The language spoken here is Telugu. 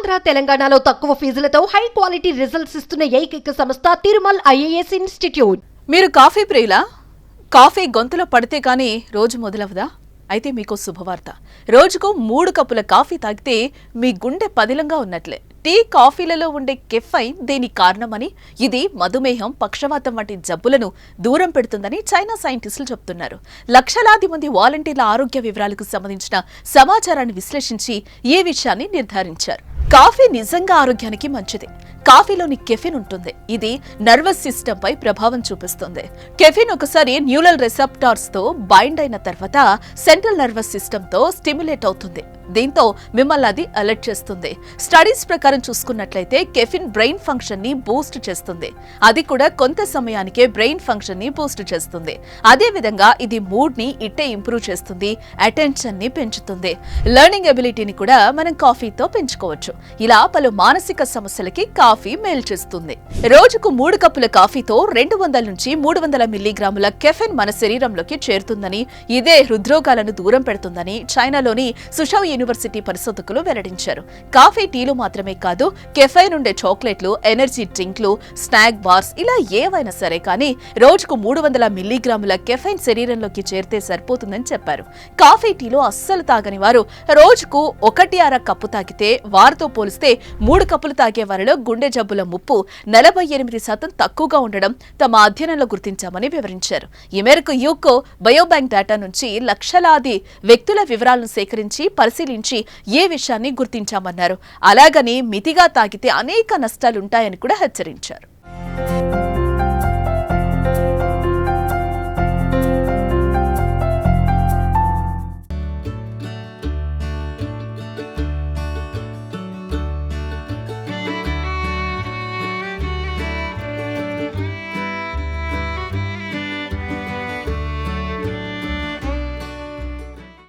ఆంధ్ర తెలంగాణలో తక్కువ ఫీజులతో హై క్వాలిటీ రిజల్ట్స్ ఇస్తున్న ఏకైక సంస్థ తిరుమల్ ఐఏఎస్ ఇన్స్టిట్యూట్. మీరు కాఫీ ప్రియులా? కాఫీ గొంతులో పడితే కానీ రోజు మొదలవదా? అయితే మీకు శుభవార్త. రోజుకు 3 కప్పుల కాఫీ తాగితే మీ గుండె పదిలంగా ఉన్నట్లే. టీ, కాఫీలలో ఉండే కెఫైన్ దీనికి కారణమని, ఇది మధుమేహం, పక్షవాతం వంటి జబ్బులను దూరం పెడుతుందని చైనా సైంటిస్టులు చెబుతున్నారు. లక్షలాది మంది వాలంటీర్ల ఆరోగ్య వివరాలకు సంబంధించిన సమాచారాన్ని విశ్లేషించి ఈ విషయాన్ని నిర్ధారించారు. కాఫీ నిజంగా ఆరోగ్యానికి మంచిది. కాఫీలోని కెఫిన్ ఉంటుంది. ఇది నర్వస్ సిస్టమ్ పై ప్రభావం చూపిస్తుంది. కెఫిన్ ఒకసారి న్యూరల్ రిసెప్టార్స్ తో బైండ్ అయిన తర్వాత సెంట్రల్ నర్వస్ సిస్టమ్ తో స్టిమ్యులేట్ అవుతుంది. దీంతో మిమ్మల్ని అది అలర్ట్ చేస్తుంది. స్టడీస్ ప్రకారం చూసుకున్నట్లయితే కెఫిన్ బ్రెయిన్ ఫంక్షన్ ని బూస్ట్ చేస్తుంది. అది కూడా కొంత సమయానికే బ్రెయిన్ ఫంక్షన్ ని బూస్ట్ చేస్తుంది. అదే విధంగా ఇది మూడ్ ని ఇట్టే ఇంప్రూవ్ చేస్తుంది, అటెన్షన్ ని పెంచుతుంది. లెర్నింగ్ ఎబిలిటీని కూడా మనం కాఫీతో పెంచుకోవచ్చు. ఇలా పలు మానసిక సమస్యలకి కాఫీ మేలు చేస్తుంది. రోజుకు 3 కప్పుల కాఫీతో 200 నుంచి 300 మిల్లీగ్రాముల కెఫిన్ మన శరీరంలోకి చేరుతుందని, ఇదే హృద్రోగాలను దూరం పెడుతుందని చైనాలోని సుషౌ యూనివర్సిటీ పరిశోధకులు వెల్లడించారు. కాఫీ, టీలు మాత్రమే కాదు, కెఫైన్ ఉండే చాక్లెట్లు, ఎనర్జీ డ్రింక్లు, స్నాక్ బార్స్ ఇలా ఏవైనా సరే కానీ రోజుకు 300 మిల్లీగ్రాముల కెఫైన్ శరీరంలోకి చేరితే సరిపోతుందని చెప్పారు. కాఫీ, టీలు అస్సలు తాగని వారు రోజుకు 1.5 కప్పు తాగితే వారితో పోలిస్తే 3 కప్పులు తాగే వారిలో గుండె జబ్బుల ముప్పు 48% తక్కువగా ఉండడం తమ అధ్యయనంలో గుర్తించామని వివరించారు. ఈ మేరకు యూకో బయోబ్యాంక్ డేటా నుంచి లక్షలాది వ్యక్తుల వివరాలను సేకరించి పరిశీలించి ఏ విషయాన్ని గుర్తించామన్నారు. అలాగని మితిగా తాగితే అనేక నష్టాలుంటాయని కూడా హెచ్చరించారు.